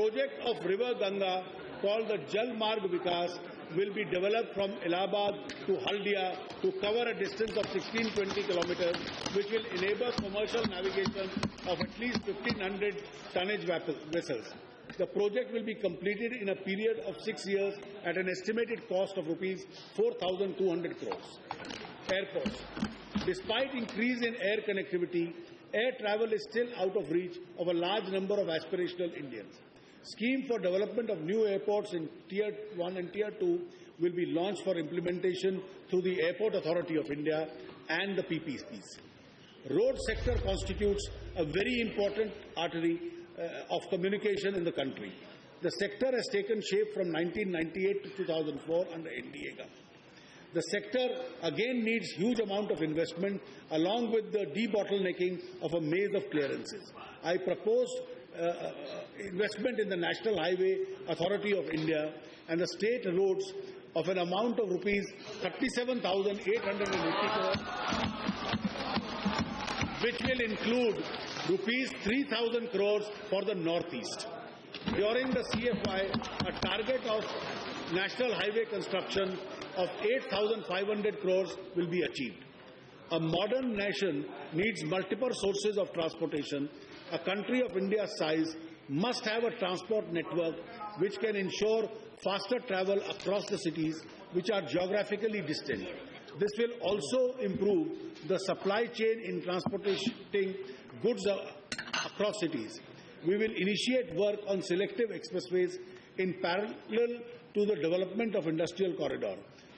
project of River Ganga called the Jal Marg Vikas will be developed from Allahabad to Haldia to cover a distance of 1620 kilometers, which will enable commercial navigation of at least 1500 tonnage vessels. The project will be completed in a period of 6 years at an estimated cost of rupees 4,200 crores. Airports. Despite increase in air connectivity, air travel is still out of reach of a large number of aspirational Indians. Scheme for development of new airports in Tier 1 and Tier 2 will be launched for implementation through the Airport Authority of India and the PPPs. Road sector constitutes a very important artery of communication in the country. The sector has taken shape from 1998 to 2004 under NDA government. The sector again needs huge amount of investment along with the debottlenecking of a maze of clearances. I proposed investment in the National Highway Authority of India and the state roads of an amount of rupees 37,880 crores, which will include rupees 3,000 crores for the Northeast. During the CFI, a target of national highway construction of 8,500 crores will be achieved. A modern nation needs multiple sources of transportation. A country of India's size must have a transport network which can ensure faster travel across the cities which are geographically distant. This will also improve the supply chain in transporting goods across cities. We will initiate work on selective expressways in parallel to the development of industrial corridor.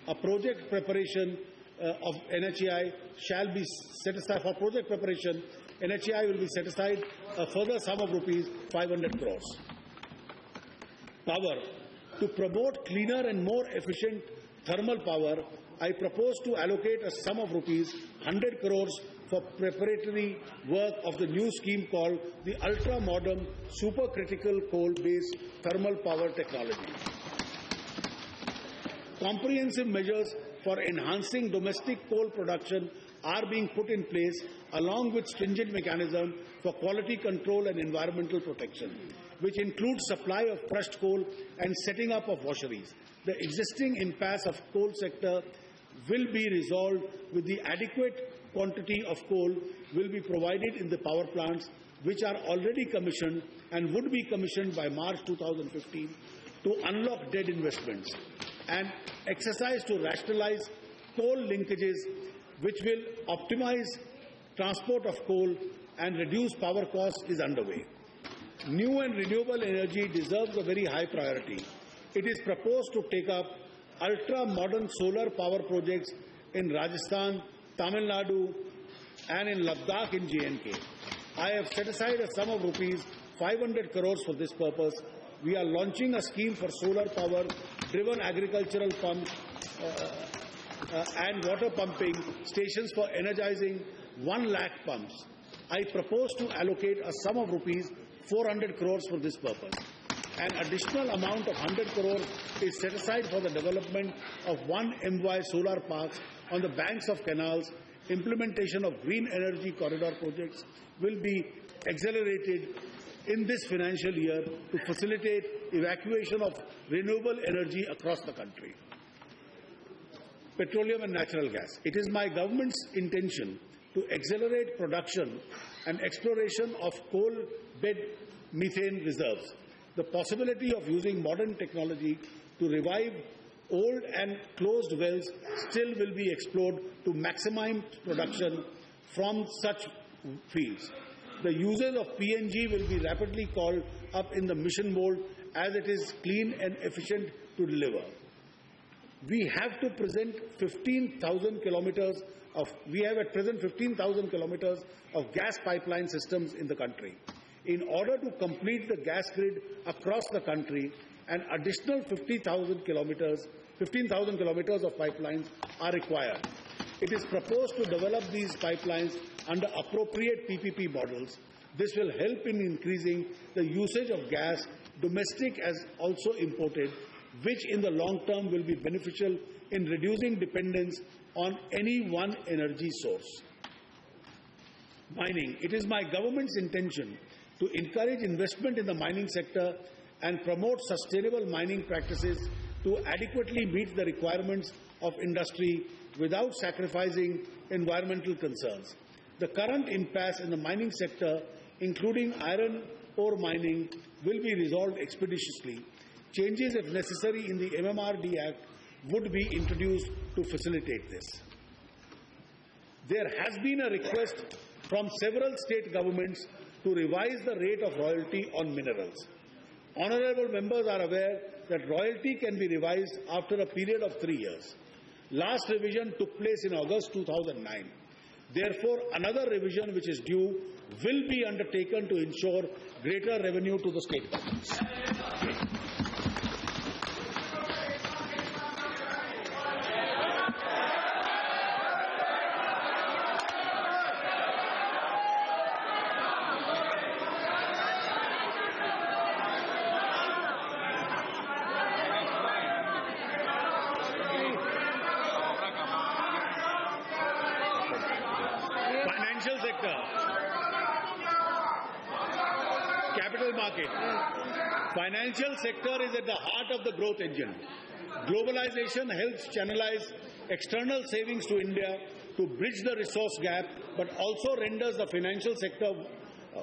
A project preparation of NHAI shall be set aside. For project preparation, NHAI will be set aside a further sum of rupees 500 crores. Power. To promote cleaner and more efficient thermal power, I propose to allocate a sum of rupees 100 crores for preparatory work of the new scheme called the Ultra-Modern Supercritical Coal-Based Thermal Power Technology. Comprehensive measures for enhancing domestic coal production are being put in place along with stringent mechanism for quality control and environmental protection, which includes supply of crushed coal and setting up of washeries. The existing impasse of coal sector will be resolved with the adequate quantity of coal will be provided in the power plants which are already commissioned and would be commissioned by March 2015 to unlock dead investments and exercise to rationalize coal linkages which will optimize transport of coal and reduce power costs is underway. New and renewable energy deserves a very high priority. It is proposed to take up ultra-modern solar power projects in Rajasthan, Tamil Nadu and in Ladakh in J&K. I have set aside a sum of rupees 500 crores for this purpose. We are launching a scheme for solar power driven agricultural pumps and water pumping stations for energizing 1 lakh pumps. I propose to allocate a sum of rupees 400 crores for this purpose. An additional amount of 100 crores is set aside for the development of 1 MY solar parks on the banks of canals. Implementation of green energy corridor projects will be accelerated in this financial year to facilitate evacuation of renewable energy across the country. Petroleum and natural gas. It is my government's intention to accelerate production and exploration of coal bed methane reserves. The possibility of using modern technology to revive old and closed wells still will be explored to maximize production from such fields. The usage of PNG will be rapidly called up in the mission mode as it is clean and efficient to deliver. We have at present 15,000 kilometers of gas pipeline systems in the country. In order to complete the gas grid across the country, an additional 15,000 kilometers of pipelines are required. It is proposed to develop these pipelines under appropriate PPP models. This will help in increasing the usage of gas, domestic as also imported, which in the long term will be beneficial in reducing dependence on any one energy source. Mining. It is my government's intention to encourage investment in the mining sector and promote sustainable mining practices to adequately meet the requirements of industry without sacrificing environmental concerns. The current impasse in the mining sector, including iron ore mining, will be resolved expeditiously. Changes, if necessary, in the MMRD Act would be introduced to facilitate this. There has been a request from several state governments to revise the rate of royalty on minerals. Honourable members are aware that royalty can be revised after a period of 3 years. Last revision took place in August 2009. Therefore, another revision which is due will be undertaken to ensure greater revenue to the state governments. Financial sector, capital market. Financial sector is at the heart of the growth engine. Globalization helps channelize external savings to India to bridge the resource gap, but also renders the financial sector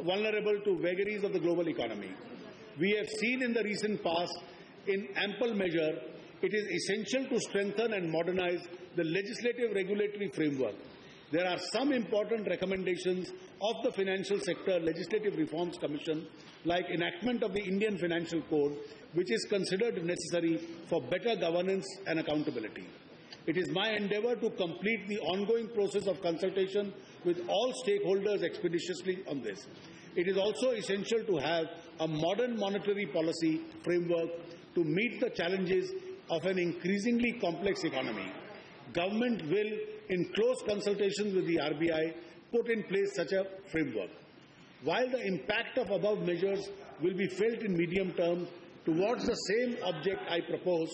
vulnerable to vagaries of the global economy. We have seen in the recent past, in ample measure, it is essential to strengthen and modernize the legislative regulatory framework. There are some important recommendations of the Financial Sector Legislative Reforms Commission, like enactment of the Indian Financial Code, which is considered necessary for better governance and accountability. It is my endeavour to complete the ongoing process of consultation with all stakeholders expeditiously on this. It is also essential to have a modern monetary policy framework to meet the challenges of an increasingly complex economy. Government will, in close consultations with the RBI, put in place such a framework. While the impact of above measures will be felt in medium term, towards the same object I propose,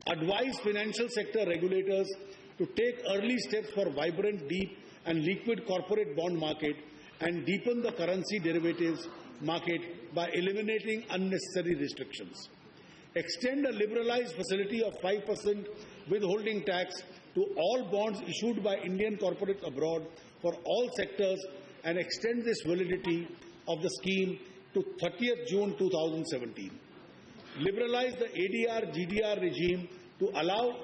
advise financial sector regulators to take early steps for vibrant, deep and liquid corporate bond market and deepen the currency derivatives market by eliminating unnecessary restrictions. Extend a liberalized facility of 5% withholding tax to all bonds issued by Indian corporates abroad for all sectors and extend this validity of the scheme to 30th June 2017. Liberalize the ADR-GDR regime to allow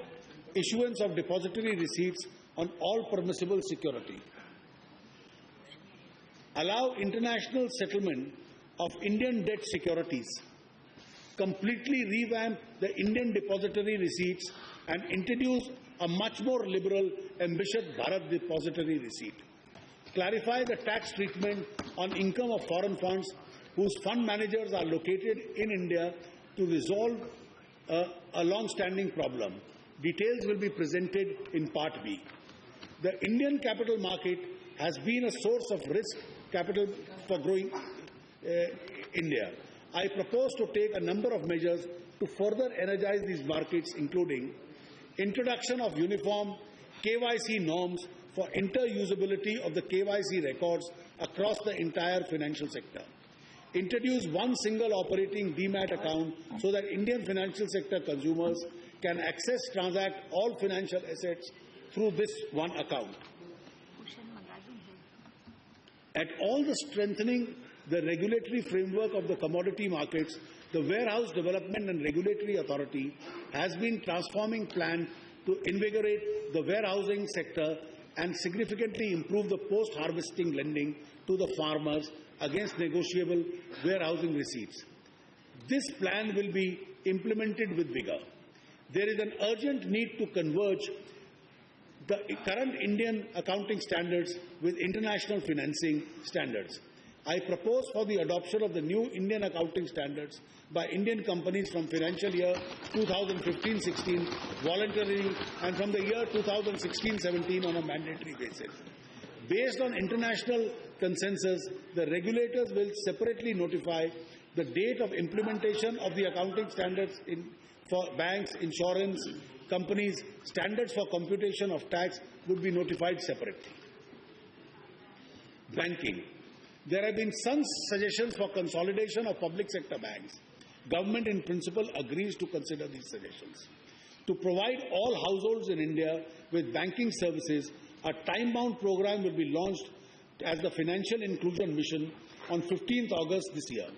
issuance of depository receipts on all permissible security. Allow international settlement of Indian debt securities. Completely revamp the Indian depository receipts and introduce a much more liberal, ambitious Bharat depository receipt. Clarify the tax treatment on income of foreign funds whose fund managers are located in India to resolve a long-standing problem. Details will be presented in Part B. The Indian capital market has been a source of risk capital for growing India. I propose to take a number of measures to further energize these markets, including introduction of uniform KYC norms for interusability of the KYC records across the entire financial sector. Introduce one single operating demat account so that Indian financial sector consumers can access, transact all financial assets through this one account. At all the strengthening the regulatory framework of the commodity markets, the Warehouse Development and Regulatory Authority has been transforming plan to invigorate the warehousing sector and significantly improve the post-harvesting lending to the farmers against negotiable warehousing receipts. This plan will be implemented with vigor. There is an urgent need to converge the current Indian accounting standards with international financing standards. I propose for the adoption of the new Indian accounting standards by Indian companies from financial year 2015-16 voluntarily and from the year 2016-17 on a mandatory basis. Based on international consensus, the regulators will separately notify the date of implementation of the accounting standards for banks, insurance companies. Standards for computation of tax would be notified separately. Banking. There have been some suggestions for consolidation of public sector banks. Government in principle agrees to consider these suggestions. To provide all households in India with banking services, a time-bound program will be launched as the Financial Inclusion Mission on 15th August this year.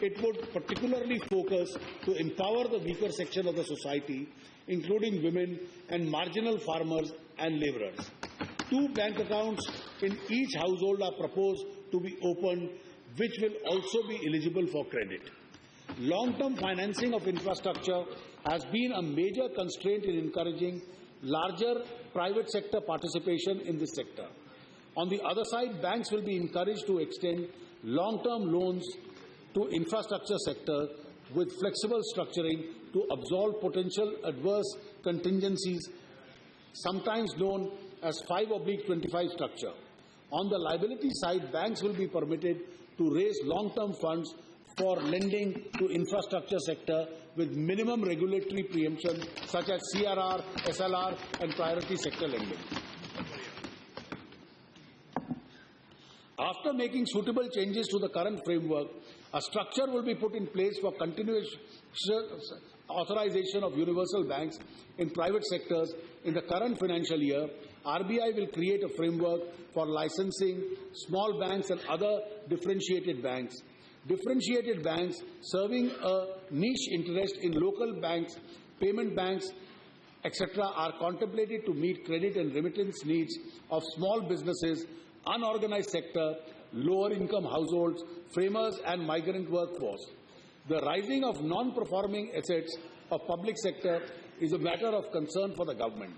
It would particularly focus to empower the weaker section of the society, including women and marginal farmers and labourers. 2 bank accounts in each household are proposed to be opened, which will also be eligible for credit. Long-term financing of infrastructure has been a major constraint in encouraging larger private sector participation in this sector. On the other side, banks will be encouraged to extend long-term loans to infrastructure sector with flexible structuring to absorb potential adverse contingencies, sometimes known as 5/25 structure. On the liability side, banks will be permitted to raise long-term funds for lending to infrastructure sector with minimum regulatory preemption such as CRR, SLR and priority sector lending. After making suitable changes to the current framework, a structure will be put in place for continuous authorization of universal banks in private sectors. In the current financial year, RBI will create a framework for licensing small banks and other differentiated banks. Differentiated banks serving a niche interest in local banks, payment banks, etc. are contemplated to meet credit and remittance needs of small businesses, unorganized sector, lower income households, framers and migrant workforce. The rising of non-performing assets of public sector is a matter of concern for the government.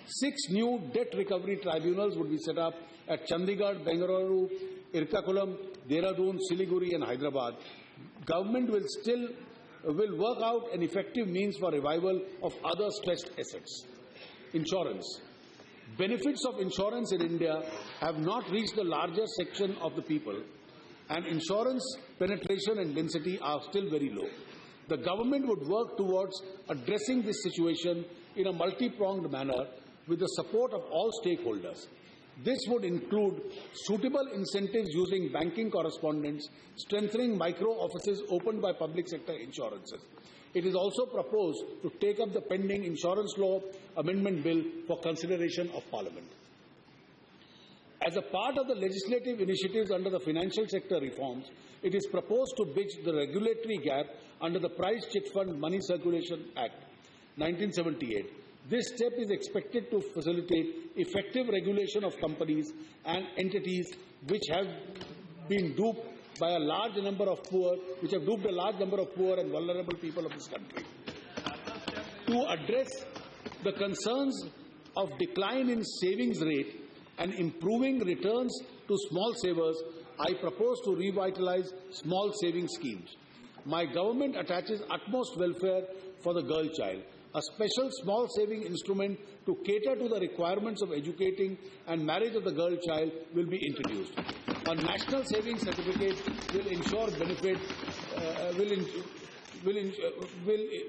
6 new debt recovery tribunals would be set up at Chandigarh, Bengaluru, Irkakulam, Dehradun, Siliguri and Hyderabad. Government will work out an effective means for revival of other stressed assets. Insurance. Benefits of insurance in India have not reached the larger section of the people, and insurance penetration and density are still very low. The government would work towards addressing this situation in a multi-pronged manner with the support of all stakeholders. This would include suitable incentives using banking correspondents, strengthening micro offices opened by public sector insurances. It is also proposed to take up the pending Insurance Law Amendment Bill for consideration of Parliament. As a part of the legislative initiatives under the financial sector reforms, it is proposed to bridge the regulatory gap under the Price Chit Fund Money Circulation Act, 1978. This step is expected to facilitate effective regulation of companies and entities which have been duped by a large number of poor, and vulnerable people of this country. To address the concerns of decline in savings rate and improving returns to small savers, I propose to revitalize small savings schemes. My government attaches utmost welfare for the girl child. A special small saving instrument to cater to the requirements of educating and marriage of the girl child will be introduced. A national savings certificate will ensure benefit,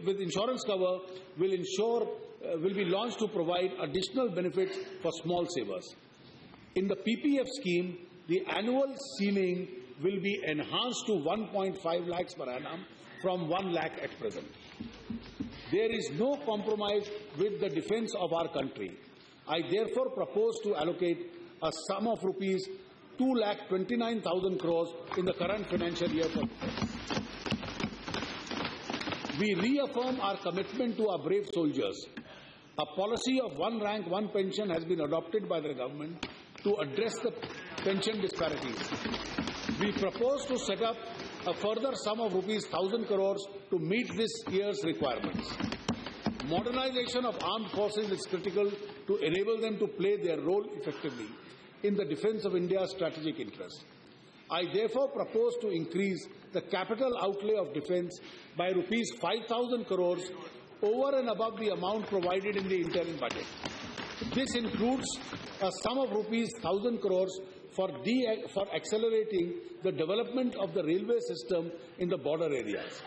with insurance cover, will be launched to provide additional benefits for small savers. In the PPF scheme, the annual ceiling will be enhanced to 1.5 lakhs per annum from 1 lakh at present. There is no compromise with the defence of our country. I therefore propose to allocate a sum of rupees 2,29,000 crores in the current financial year for defence. We reaffirm our commitment to our brave soldiers. A policy of one rank, one pension has been adopted by the government to address the pension disparities. We propose to set up a further sum of rupees 1,000 crores to meet this year's requirements. Modernization of armed forces is critical to enable them to play their role effectively in the defence of India's strategic interests. I therefore propose to increase the capital outlay of defence by rupees 5,000 crores over and above the amount provided in the interim budget. This includes a sum of rupees 1,000 crores for accelerating the development of the railway system in the border areas.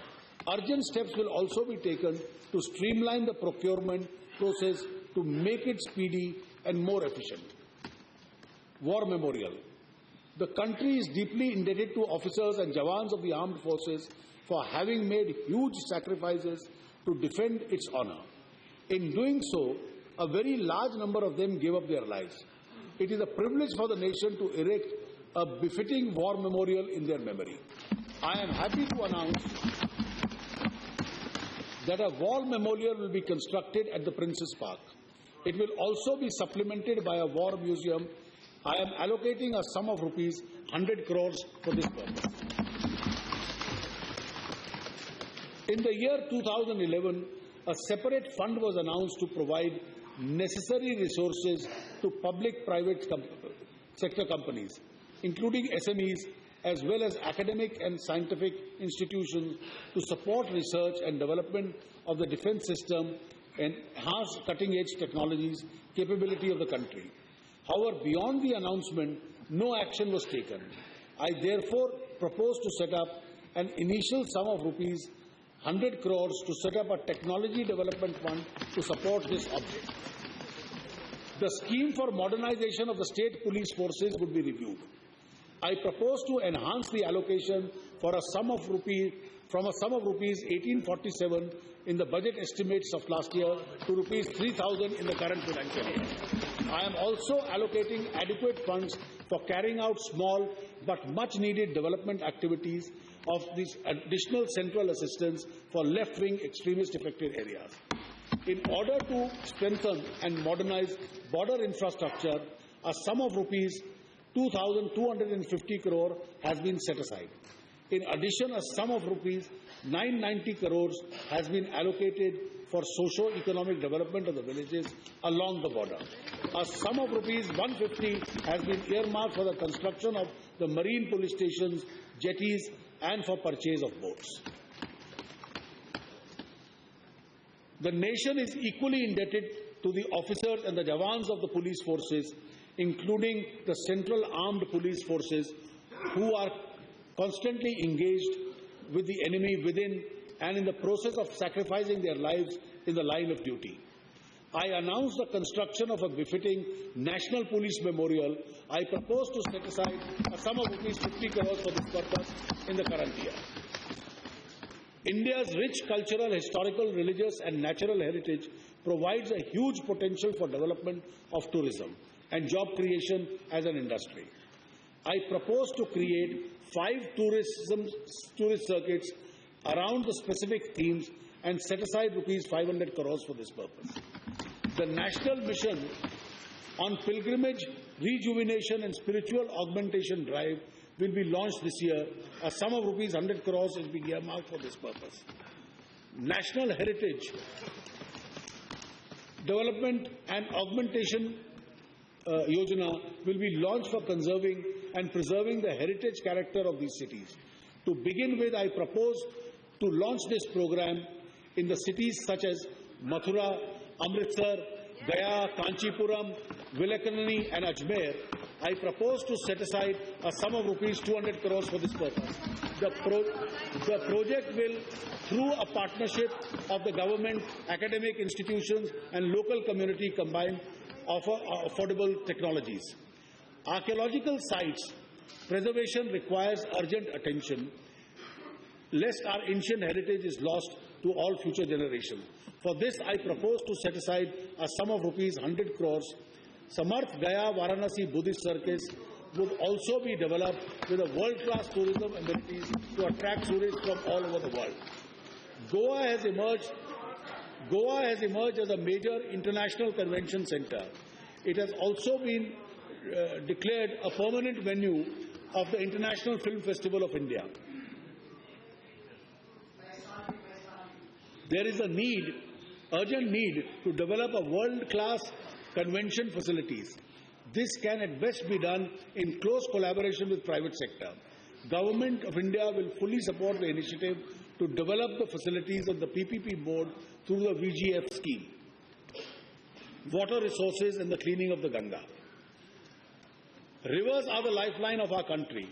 Urgent steps will also be taken to streamline the procurement process to make it speedy and more efficient. War Memorial. The country is deeply indebted to officers and jawans of the armed forces for having made huge sacrifices to defend its honor. In doing so, a very large number of them gave up their lives. It is a privilege for the nation to erect a befitting war memorial in their memory. I am happy to announce that a war memorial will be constructed at the Prince's Park. It will also be supplemented by a war museum. I am allocating a sum of rupees 100 crores for this purpose. In the year 2011, a separate fund was announced to provide necessary resources to public-private sector companies, including SMEs, as well as academic and scientific institutions, to support research and development of the defense system and enhance cutting-edge technologies capability of the country. However, beyond the announcement, no action was taken. I therefore propose to set up an initial sum of rupees 100 crores to set up a technology development fund to support this object. The scheme for modernization of the state police forces would be reviewed. I propose to enhance the allocation for a sum of rupees 1847 in the budget estimates of last year to rupees 3,000 in the current financial year. I am also allocating adequate funds for carrying out small but much needed development activities of this additional central assistance for left-wing extremist affected areas. In order to strengthen and modernize border infrastructure, a sum of rupees 2,250 crore has been set aside. In addition, a sum of rupees 990 crores has been allocated for socio-economic development of the villages along the border. A sum of rupees 150 has been earmarked for the construction of the marine police stations, jetties, and for purchase of boats. The nation is equally indebted to the officers and the jawans of the police forces, including the central armed police forces, who are constantly engaged with the enemy within and in the process of sacrificing their lives in the line of duty. I announce the construction of a befitting National Police Memorial. I propose to set aside a sum of rupees 50 crores for this purpose in the current year. India's rich cultural, historical, religious and natural heritage provides a huge potential for development of tourism and job creation as an industry. I propose to create 5 tourist circuits around the specific themes and set aside rupees 500 crores for this purpose. The National Mission on Pilgrimage, Rejuvenation and Spiritual Augmentation Drive will be launched this year. A sum of rupees 100 crores is being earmarked for this purpose. National Heritage Development and Augmentation Yojana will be launched for conserving and preserving the heritage character of these cities. To begin with, I propose to launch this program in the cities such as Mathura, Amritsar, Gaya, Kanchipuram, Vilakanani and Ajmer. I propose to set aside a sum of rupees 200 crores for this purpose. The project will, through a partnership of the government, academic institutions and local community combine, offer affordable technologies. Archaeological sites preservation requires urgent attention, lest our ancient heritage is lost to all future generations. For this, I propose to set aside a sum of rupees 100 crores. Samarth Gaya Varanasi Buddhist Circus would also be developed with a world-class tourism amenities to attract tourists from all over the world. Goa has emerged as a major international convention center. It has also been declared a permanent venue of the International Film Festival of India. There is a urgent need to develop a world-class convention facilities. This can at best be done in close collaboration with private sector. Government of India will fully support the initiative to develop the facilities of the PPP board through the VGF scheme. Water resources and the cleaning of the Ganga. Rivers are the lifeline of our country.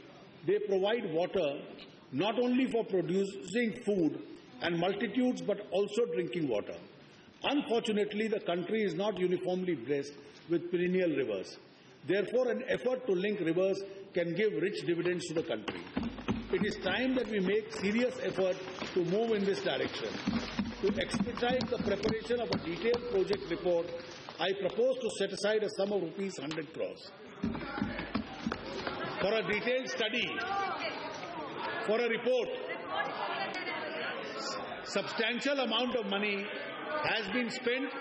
They provide water not only for producing food and multitudes but also drinking water. Unfortunately, the country is not uniformly blessed with perennial rivers. Therefore, an effort to link rivers can give rich dividends to the country. It is time that we make serious effort to move in this direction. To expedite the preparation of a detailed project report, I propose to set aside a sum of rupees 100 crores. For a detailed study, for a report, substantial amount of money has been spent.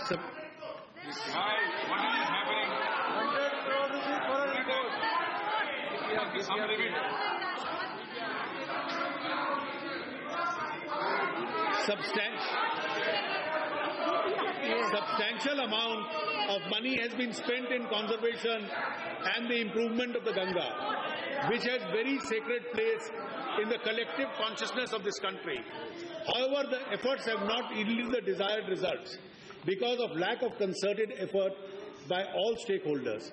What is happening? 100 crore rupees for a report. Substantial amount of money has been spent in conservation and the improvement of the Ganga, which has very sacred place in the collective consciousness of this country. However, the efforts have not yielded the desired results because of lack of concerted effort by all stakeholders.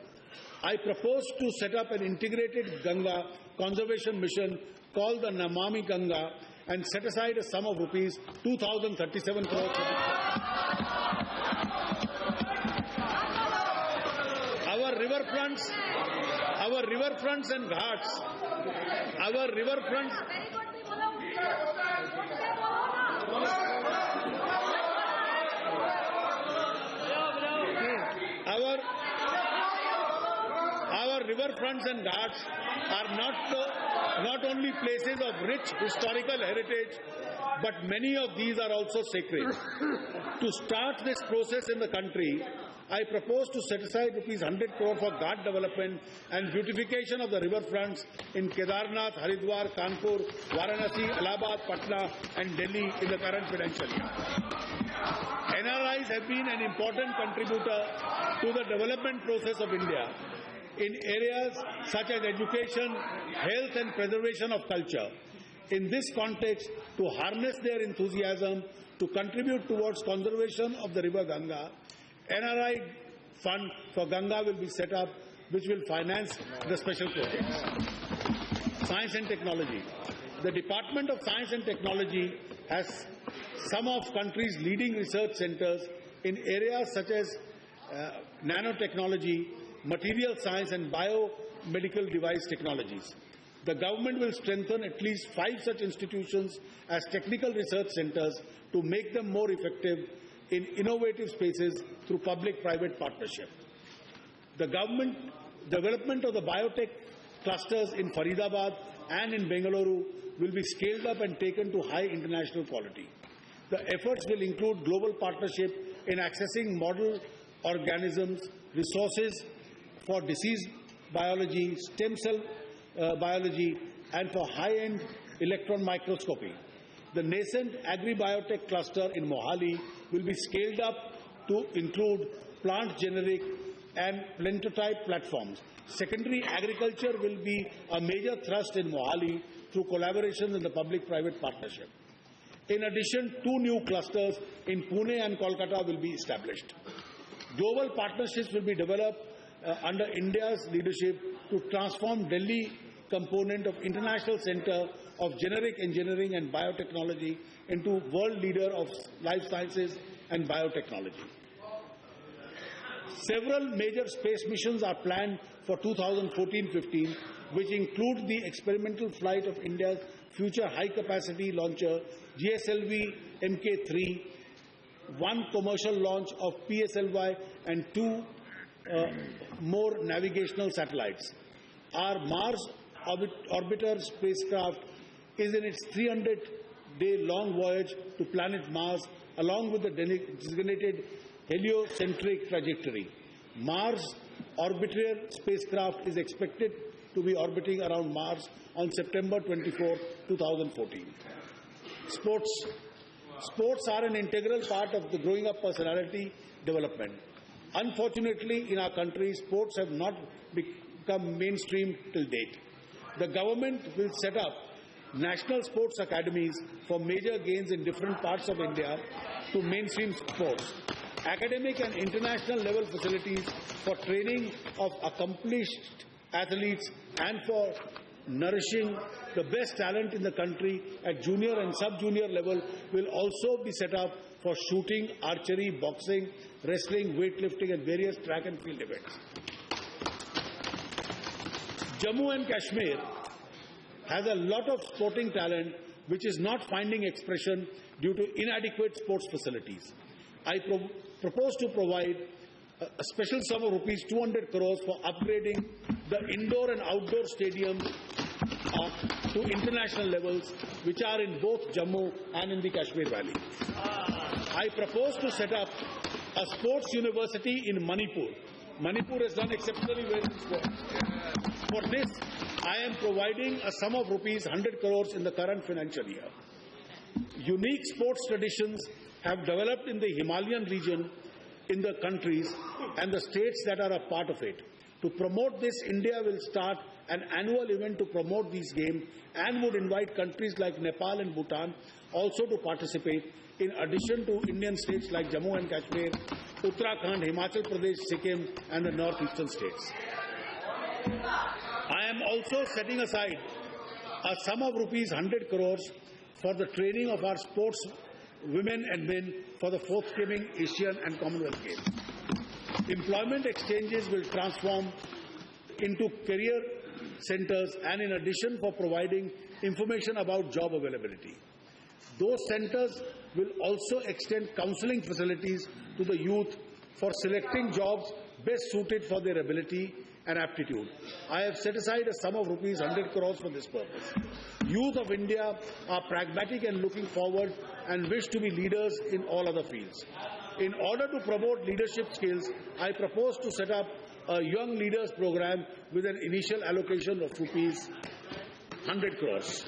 I propose to set up an integrated Ganga conservation mission called the Namami Ganga and set aside a sum of rupees 2,037 crores for this purpose. Our riverfronts and ghats, our riverfronts. Our riverfronts and ghats are not only places of rich historical heritage, but many of these are also sacred. To start this process in the country, I propose to set aside rupees 100 crore for ghat development and beautification of the riverfronts in Kedarnath, Haridwar, Kanpur, Varanasi, Allahabad, Patna and Delhi in the current financial year. NRIs have been an important contributor to the development process of India in areas such as education, health and preservation of culture. In this context, to harness their enthusiasm to contribute towards conservation of the river Ganga, NRI fund for Ganga will be set up, which will finance the special projects. Science and technology. The Department of Science and Technology has some of country's leading research centers in areas such as nanotechnology, material science and biomedical device technologies. The government will strengthen at least 5 such institutions as technical research centers to make them more effective in innovative spaces through public-private partnership. The development of the biotech clusters in Faridabad and in Bengaluru will be scaled up and taken to high international quality. The efforts will include global partnership in accessing model organisms, resources for disease biology, stem cell biology, and for high-end electron microscopy. The nascent agri-biotech cluster in Mohali will be scaled up to include plant generic and plantotype platforms. Secondary agriculture will be a major thrust in Mohali through collaborations in the public-private partnership. In addition, 2 new clusters in Pune and Kolkata will be established. Global partnerships will be developed under India's leadership to transform Delhi component of International Center of Generic Engineering and Biotechnology into world leader of life sciences and biotechnology. Several major space missions are planned for 2014-15, which include the experimental flight of India's future high-capacity launcher GSLV Mk3, 1 commercial launch of PSLY, and 2 more navigational satellites. Our Mars orbiter spacecraft is in its 300-day-long voyage to planet Mars, along with the designated heliocentric trajectory. Mars orbiter spacecraft is expected to be orbiting around Mars on September 24, 2014. Sports are an integral part of the growing up personality development. Unfortunately, in our country, sports have not become mainstream till date. The government will set up national sports academies for major gains in different parts of India to mainstream sports. Academic and international level facilities for training of accomplished athletes and for nourishing the best talent in the country at junior and sub-junior level will also be set up for shooting, archery, boxing, wrestling, weightlifting and various track and field events. Jammu and Kashmir has a lot of sporting talent which is not finding expression due to inadequate sports facilities. I propose to provide a special sum of rupees 200 crores for upgrading the indoor and outdoor stadiums to international levels, which are in both Jammu and in the Kashmir Valley. I propose to set up a sports university in Manipur. Manipur has done exceptionally well in sports. For this, I am providing a sum of rupees 100 crores in the current financial year. Unique sports traditions have developed in the Himalayan region in the countries and the states that are a part of it. To promote this, India will start an annual event to promote these games and would invite countries like Nepal and Bhutan also to participate, in addition to Indian states like Jammu and Kashmir, Uttarakhand, Himachal Pradesh, Sikkim and the northeastern states. I am also setting aside a sum of rupees 100 crores for the training of our sports women and men for the forthcoming Asian and Commonwealth Games. Employment exchanges will transform into career centers and in addition for providing information about job availability. Those centers will also extend counseling facilities to the youth for selecting jobs best suited for their ability and aptitude. I have set aside a sum of rupees 100 crores for this purpose. Youth of India are pragmatic and looking forward and wish to be leaders in all other fields. In order to promote leadership skills, I propose to set up a Young Leaders program with an initial allocation of rupees 100 crores.